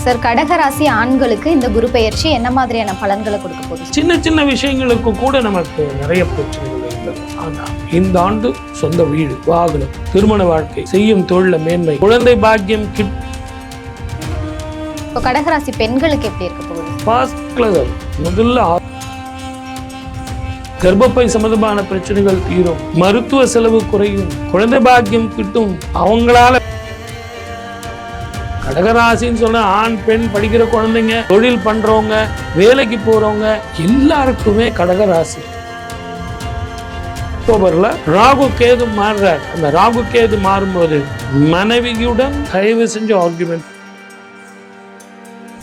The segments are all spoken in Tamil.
சார், கடகராசி ஆண்களுக்கு இந்த குரு பெயர்ச்சி என்ன மாதிரியான பலன்களை கொடுக்க போகுது? சின்ன சின்ன விஷயங்களுக்கு கூட நமக்கு நிறைய பிரச்சனைகள் இருந்தது. ஆனா இந்த ஆண்டு சொந்த வீடு, வாகனம், திருமண வாழ்க்கை, செய்யும் தொழில மேன்மை, குழந்தை பாக்கியம் இப்போ கடகராசி பெண்களுக்கு எப்படி இருக்க போகுது? முதல்ல கர்ப்பப்பை சம்பந்தமான பிரச்சனைகள் தீரும், மருத்துவ செலவு குறையும், குழந்தை பாக்கியம் கிட்டும். அவங்களால கடகராசின்னு சொன்ன ஆண் பெண் படிக்கிற குழந்தைங்க, தொழில் பண்றவங்க, வேலைக்கு போறவங்க எல்லாருக்குமே கடகராசி அக்டோபர்ல ராகு கேது மாறுறார். அந்த ராகு கேது மாறும்போது மனைவியுடன் தயவு செஞ்சு ஆர்குமெண்ட்.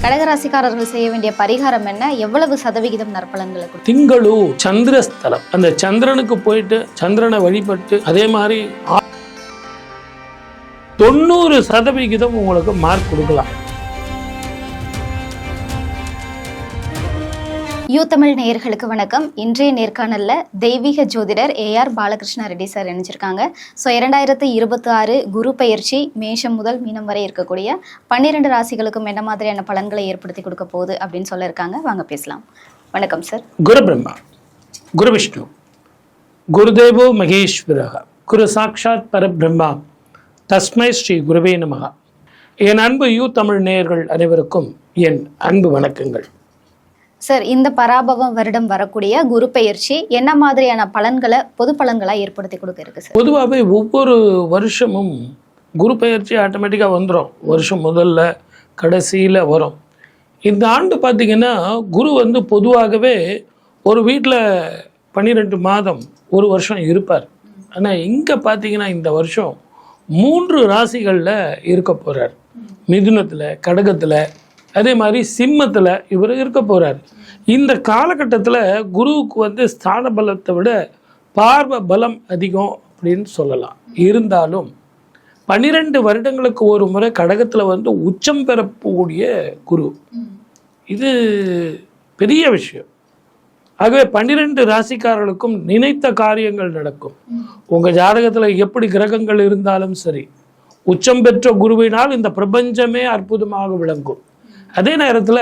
கடகராசிக்காரர்கள் செய்ய வேண்டிய பரிகாரம் என்ன? எவ்வளவு சதவிகிதம் நற்பலன்களை? திங்களு சந்திரஸ்தலம், அந்த சந்திரனுக்கு போயிட்டு சந்திரனை வழிபட்டு, அதே மாதிரி 90% உங்களுக்கு மார்க் கொடுக்கலாம். யூ தமிழ் நேயர்களுக்கு வணக்கம். இன்றைய நேர்காணல்ல தெய்வீக ஜோதிடர் AR பாலகிருஷ்ண ரெட்டி சார் இணைஞ்சிருக்காங்க. ஸோ 2026 குரு பெயர்ச்சி மேஷம் முதல் மீனம் வரை இருக்கக்கூடிய 12 ராசிகளுக்கும் என்ன மாதிரியான பலன்களை ஏற்படுத்தி கொடுக்க போகுது அப்படின்னு சொல்லியிருக்காங்க. வாங்க பேசலாம். வணக்கம் சார். குரு பிரம்மா, குரு விஷ்ணு, குருதேவோ மகேஸ்வரः, குரு சாட்சாத் பரபிரம்மா, தஸ்மை ஸ்ரீ குருவே நமஹ. என் அன்பு யூ தமிழ் நேயர்கள் அனைவருக்கும் என் அன்பு வணக்கங்கள். சார், இந்த பராபவம் வருடம் வரக்கூடிய குரு பெயர்ச்சி என்ன மாதிரியான பலன்களை, பொது பலன்களா ஏற்படுத்தி கொடுக்க இருக்கு சார்? பொதுவாகவே ஒவ்வொரு வருஷமும் குரு பெயர்ச்சி ஆட்டோமேட்டிக்காக வந்துடும். வருஷம் முதல்ல கடைசியில் வரும். இந்த ஆண்டு பார்த்தீங்கன்னா குரு பொதுவாகவே ஒரு வீட்டில் 12 மாதம் ஒரு வருஷம் இருப்பார். ஆனால் இங்கே பார்த்தீங்கன்னா இந்த வருஷம் 3 ராசிகளில் இருக்க போகிறார். மிதுனத்தில், கடகத்தில், அதே மாதிரி சிம்மத்தில் இவர் இருக்க போகிறார். இந்த காலகட்டத்தில் குருவுக்கு ஸ்தான பலத்தை விட பார்வ பலம் அதிகம் அப்படின்னு சொல்லலாம். இருந்தாலும் 12 வருடங்களுக்கு ஒரு முறை கடகத்தில் உச்சம் பெறக்கூடிய குரு, இது பெரிய விஷயம். ஆகவே 12 ராசிக்காரர்களுக்கும் நினைத்த காரியங்கள் நடக்கும். உங்கள் ஜாதகத்தில் எப்படி கிரகங்கள் இருந்தாலும் சரி, உச்சம் பெற்ற குருவினால் இந்த பிரபஞ்சமே அற்புதமாக விளங்கும். அதே நேரத்தில்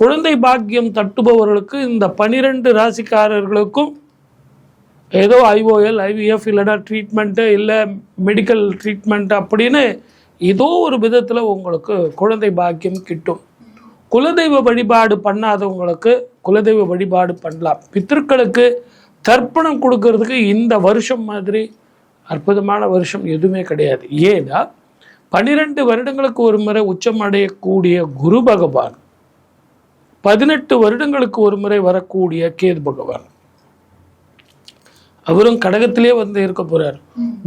குழந்தை பாக்கியம் தட்டுபவர்களுக்கு இந்த 12 ராசிக்காரர்களுக்கும் ஏதோ IOL, IVF இல்லைனா ட்ரீட்மெண்ட்டு, இல்லை மெடிக்கல் ட்ரீட்மெண்ட் அப்படின்னு ஏதோ ஒரு விதத்தில் உங்களுக்கு குழந்தை பாக்கியம் கிட்டும். குலதெய்வ வழிபாடு பண்ணாதவங்களுக்கு குலதெய்வ வழிபாடு பண்ணலாம். பித்திருக்களுக்கு தர்ப்பணம் கொடுக்கறதுக்கு இந்த வருஷம் மாதிரி அற்புதமான வருஷம் எதுவுமே கிடையாது. ஏன்னா 12 வருடங்களுக்கு ஒரு முறை உச்சம் அடையக்கூடிய குரு பகவான், 18 வருடங்களுக்கு ஒரு முறை வரக்கூடிய கேது பகவான், அவரும் கடகத்திலே இருக்க போறார்.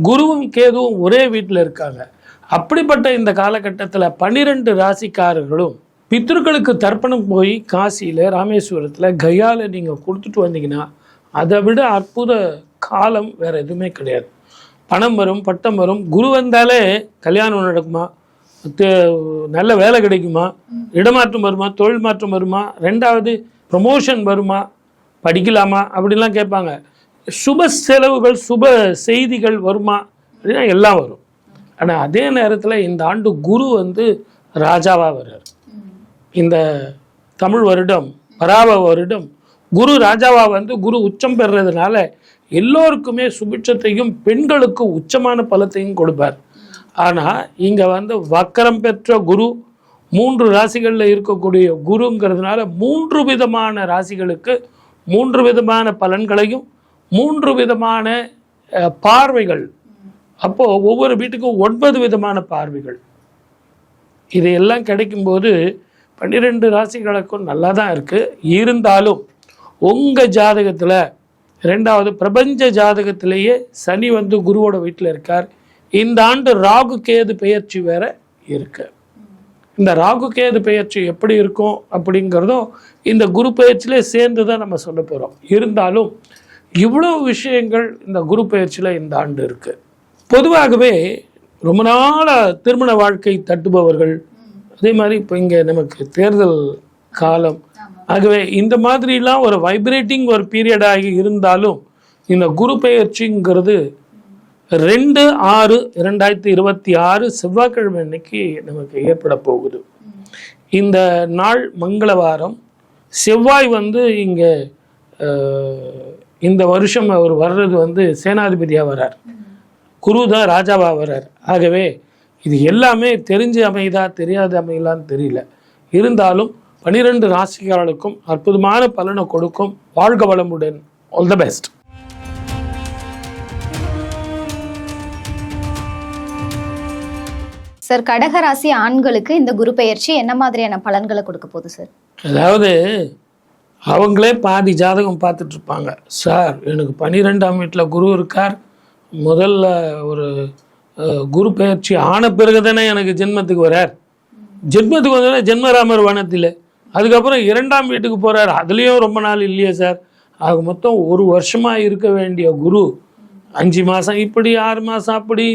குருவும் கேதுவும் ஒரே வீட்டில் இருக்காங்க. அப்படிப்பட்ட இந்த காலகட்டத்தில் 12 ராசிக்காரர்களும் பித்ருக்களுக்கு தர்ப்பணம் போய் காசியில், ராமேஸ்வரத்தில், கயாவில் நீங்கள் கொடுத்துட்டு வந்தீங்கன்னா அதை விட அற்புத காலம் வேறு எதுவுமே கிடையாது. பணம் வரும், பட்டம் வரும். குரு வந்தாலே கல்யாணம் நடக்குமா, நல்ல வேலை கிடைக்குமா, இடமாற்றம் வருமா, தொழில் மாற்றம் வருமா, 2வது ப்ரமோஷன் வருமா, படிக்கலாமா அப்படின்லாம் கேட்பாங்க. சுப செலவுகள், சுப செய்திகள் வருமா அப்படின்னா எல்லாம் வரும். ஆனால் அதே நேரத்தில் இந்த ஆண்டு குரு ராஜாவாக வர்றார். இந்த தமிழ் வருடம் பராப வருடம் குரு ராஜாவா குரு உச்சம் பெறுறதுனால எல்லோருக்குமே சுபிட்சத்தையும் பெண்களுக்கு உச்சமான பலத்தையும் கொடுப்பார். ஆனால் இங்கே வக்கரம் பெற்ற குரு 3 ராசிகளில் இருக்கக்கூடிய குருங்கிறதுனால 3 விதமான ராசிகளுக்கு 3 விதமான பலன்களையும் 3 விதமான பார்வைகள். அப்போது ஒவ்வொரு வீட்டுக்கும் 9 விதமான பார்வைகள். இதையெல்லாம் கிடைக்கும்போது 12 ராசிகளுக்கும் நல்லா தான் இருக்குது. இருந்தாலும் உங்கள் ஜாதகத்தில் 2வது பிரபஞ்ச ஜாதகத்திலேயே சனி குருவோட வீட்டில் இருக்கார். இந்த ஆண்டு ராகு கேது பெயர்ச்சி வேற இருக்கு. இந்த ராகு கேது பெயர்ச்சி எப்படி இருக்கும் அப்படிங்கிறதும் இந்த குரு பெயர்ச்சியிலே சேர்ந்து தான் நம்ம சொல்ல போகிறோம். இருந்தாலும் இவ்வளோ விஷயங்கள் இந்த குரு பெயர்ச்சியில் இந்த ஆண்டு இருக்குது. பொதுவாகவே ரொம்ப நாளாக திருமண வாழ்க்கை தட்டுபவர்கள், அதே மாதிரி இப்போ இங்கே நமக்கு தேர்தல் காலம், ஆகவே இந்த மாதிரிலாம் ஒரு வைப்ரேட்டிங் ஒரு பீரியடாகி இருந்தாலும் இந்த குரு பெயர்ச்சிங்கிறது 2/6/2026 செவ்வாய்க்கிழமை அன்னைக்கு நமக்கு ஏற்பட போகுது. இந்த நாள் மங்களவாரம். செவ்வாய் வந்து இங்கே இந்த வருஷம் அவர் வர்றது வந்து சேனாதிபதியாக வர்றார், குரு தான் ராஜாவாக வர்றார். ஆகவே இது எல்லாமே தெரிஞ்சு அமைதா தெரியாத அமையலான்னு தெரியல. இருந்தாலும் 12 ராசிக்காரர்களுக்கும் அற்புதமான பலனை கொடுக்கும். வாழ்க வளமுடன். All the best. சார், கடகராசி ஆண்களுக்கு இந்த குரு பெயர்ச்சி என்ன மாதிரியான பலன்களை கொடுக்க போகுது சார்? அதாவது அவங்களே பாதி ஜாதகம் பார்த்துட்டு இருப்பாங்க. சார், எனக்கு 12ஆம் வீட்டில் குரு இருக்கார், முதல்ல ஒரு குரு பெயர்ச்சி ஆன பிறகு தானே எனக்கு ஜென்மத்துக்கு வரார், ஜென்மத்துக்கு வந்தோடனே ஜென்மராமர் வனத்தில், அதுக்கப்புறம் 2ஆம் வீட்டுக்கு போகிறார், அதுலேயும் ரொம்ப நாள் இல்லையே சார். ஆக மொத்தம் 1 வருஷமாக இருக்க வேண்டிய குரு 5 மாதம் இப்படி, 6 மாதம் அப்படி,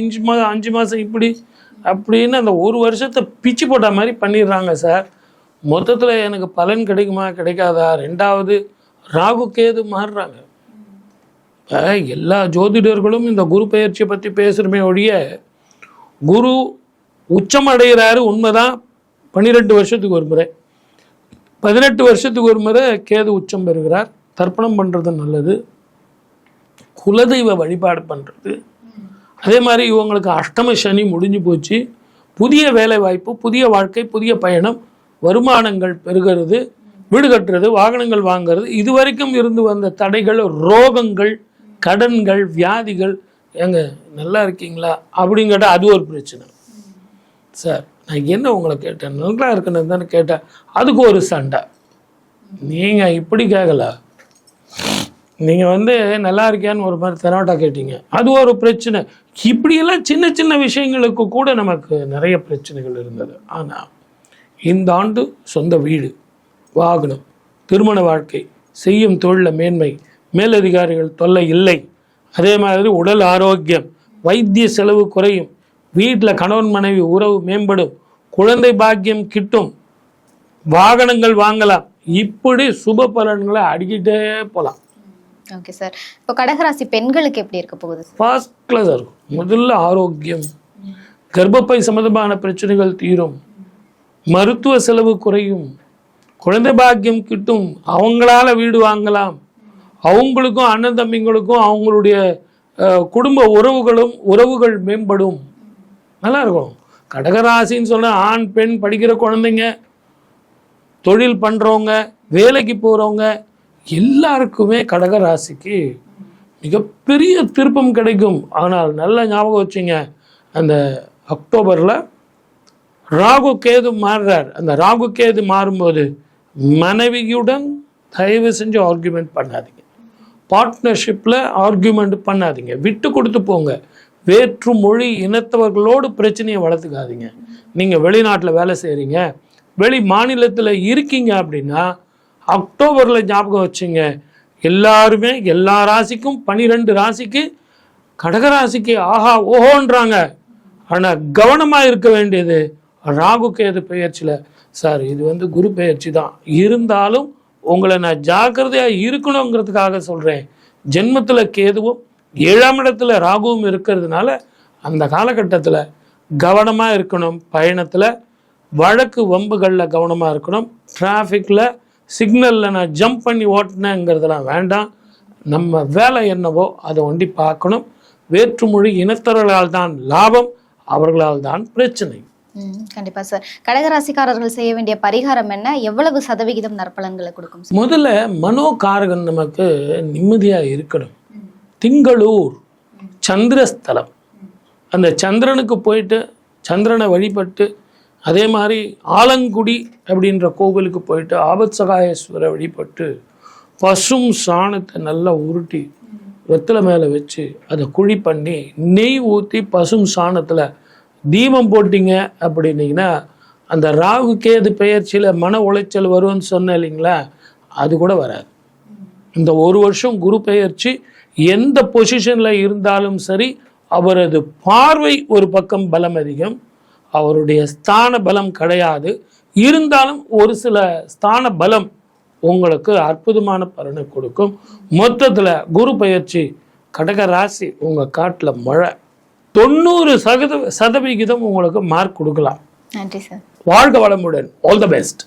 5 மாதம் இப்படி அப்படின்னு அந்த 1 வருஷத்தை பிச்சு போட்ட மாதிரி பண்ணிடுறாங்க சார். மொத்தத்தில் எனக்கு பலன் கிடைக்குமா கிடைக்காதா? 2வது ராகு கேது மாறுறாங்க. எல்லா ஜோதிடர்களும் இந்த குரு பெயர்ச்சியை பற்றி பேசுகிறமே ஒழிய, குரு உச்சம் அடைகிறாரு உண்மைதான். 12 வருஷத்துக்கு ஒரு முறை, 18 வருஷத்துக்கு ஒரு முறை கேது உச்சம் பெறுகிறார். தர்ப்பணம் பண்ணுறது நல்லது, குலதெய்வ வழிபாடு பண்ணுறது. அதே மாதிரி இவங்களுக்கு அஷ்டம சனி முடிஞ்சு போச்சு. புதிய வேலை வாய்ப்பு, புதிய வாழ்க்கை, புதிய பயணம், வருமானங்கள் பெறுகிறது, வீடு கட்டுறது, வாகனங்கள் வாங்கிறது, இதுவரைக்கும் இருந்து வந்த தடைகள், ரோகங்கள், கடன்கள், வியாதிகள். ஏங்க நல்லா இருக்கீங்களா அப்படின்னு கேட்டால் அது ஒரு பிரச்சனை. சார், நான் என்ன உங்களை கேட்டேன், நல்லா இருக்கணும் தானே கேட்டேன், அதுக்கு ஒரு சண்டை. நீங்கள் இப்படி கேட்கல, நீங்கள் வந்து நல்லா இருக்கியான்னு ஒரு மாதிரி தெனாட்டா கேட்டீங்க, அது ஒரு பிரச்சனை. இப்படியெல்லாம் சின்ன சின்ன விஷயங்களுக்கு கூட நமக்கு நிறைய பிரச்சனைகள் இருந்தது. ஆனால் இந்த ஆண்டு சொந்த வீடு, வாகனம், திருமண வாழ்க்கை, செய்யும் தொழில மேன்மை, மேலதிகாரிகள் தொல்லை இல்லை. அதே மாதிரி உடல் ஆரோக்கியம், வைத்திய செலவு குறையும், வீட்டில் கணவன் மனைவி உறவு மேம்படும், குழந்தை பாக்கியம் கிட்டும், வாகனங்கள் வாங்கலாம். இப்படி சுப பலன்களை அடிக்கிட்டே போகலாம். ஓகே சார், இப்போ கடகராசி பெண்களுக்கு எப்படி இருக்க போகுது? ஃபர்ஸ்ட் கிளாஸாக இருக்கும். முதல்ல ஆரோக்கியம், கர்ப்பப்பை சம்பந்தமான பிரச்சனைகள் தீரும், மருத்துவ செலவு குறையும், குழந்தை பாக்கியம் கிட்டும், அவங்களால வீடு வாங்கலாம், அவங்களுக்கும் அண்ணன் தம்பிங்களுக்கும் அவங்களுடைய குடும்ப உறவுகள் மேம்படும், நல்லா இருக்கும். கடகராசின்னு சொன்ன ஆண் பெண், படிக்கிற குழந்தைங்க, தொழில் பண்ணுறவங்க, வேலைக்கு போகிறவங்க எல்லாருக்குமே கடகராசிக்கு மிகப்பெரிய திருப்பம் கிடைக்கும். ஆனால் நல்ல ஞாபகம் வச்சுங்க, அந்த அக்டோபரில் ராகு கேது மாறுறார். அந்த ராகு கேது மாறும்போது மனைவியுடன் தயவு செஞ்சு ஆர்கியூமெண்ட் பண்ணாதீங்க, பார்ட்னர்ஷிப்பில் ஆர்கியூமெண்ட் பண்ணாதீங்க, விட்டு கொடுத்து போங்க. வேற்று மொழி இனத்தவர்களோடு பிரச்சனையை வளர்த்துக்காதீங்க. நீங்கள் வெளிநாட்டில் வேலை செய்கிறீங்க, வெளி மாநிலத்தில் இருக்கீங்க அப்படின்னா அக்டோபரில் ஞாபகம் வச்சுங்க, எல்லாருமே எல்லா ராசிக்கும் 12 ராசிக்கு கடகராசிக்கு ஆஹா ஓஹோன்றாங்க. ஆனால் கவனமாக இருக்க வேண்டியது ராகு கேது பெயர்ச்சியில். சார், இது வந்து குரு பெயர்ச்சி தான், இருந்தாலும் உங்களை நான் ஜாக்கிரதையாக இருக்கணுங்கிறதுக்காக சொல்கிறேன். ஜென்மத்தில் கேதுவும் 7ஆம் இடத்துல ராகுவும் இருக்கிறதுனால அந்த காலகட்டத்தில் கவனமாக இருக்கணும். பயணத்தில் வழக்கு வம்புகளில் கவனமாக இருக்கணும். டிராஃபிக்கில் சிக்னலில் நான் ஜம்ப் பண்ணி ஓட்டினேங்கிறதுலாம் வேண்டாம். நம்ம வேலை என்னவோ அதை ஒண்டி பார்க்கணும். வேற்றுமொழி இனத்தவர்களால் தான் லாபம், அவர்களால் தான் பிரச்சனை. கண்டிப்பா சார். கடகராசிக்காரர்கள் செய்ய வேண்டிய பரிகாரம் என்ன, எவ்வளவு சதவிகிதம் நற்பலன்களை கொடுக்கும்? முதல்ல மனோகாரகன் நமக்கு நிம்மதியாக இருக்கணும். திங்களூர் சந்திரஸ்தலம், அந்த சந்திரனுக்கு போயிட்டு சந்திரனை வழிபட்டு, அதே மாதிரி ஆலங்குடி அப்படின்ற கோவிலுக்கு போயிட்டு ஆபத் சகாயேஸ்வரை வழிபட்டு, பசும் சாணத்தை நல்லா உருட்டி வெத்தலை மேலே வச்சு அதை குழி பண்ணி நெய் ஊற்றி பசும் சாணத்தில் தீபம் போட்டிங்க அப்படின்னீங்கன்னா அந்த ராகு கேது பெயர்ச்சியில் மன உளைச்சல் வரும்னு சொன்னேன் இல்லைங்களா, அது கூட வராது. இந்த 1 வருஷம் குரு பெயர்ச்சி எந்த பொசிஷனில் இருந்தாலும் சரி, அவரது பார்வை ஒரு பக்கம் பலம் அதிகம், அவருடைய ஸ்தான பலம் கிடையாது. இருந்தாலும் ஒரு சில ஸ்தான பலம் உங்களுக்கு அற்புதமான பலனை கொடுக்கும். மொத்தத்தில் குரு பெயர்ச்சி கடக ராசி உங்கள் காட்டில் மழை 90% உங்களுக்கு மார்க் கொடுக்கலாம். நன்றி சார். வாழ்க வளமுடன். All the best.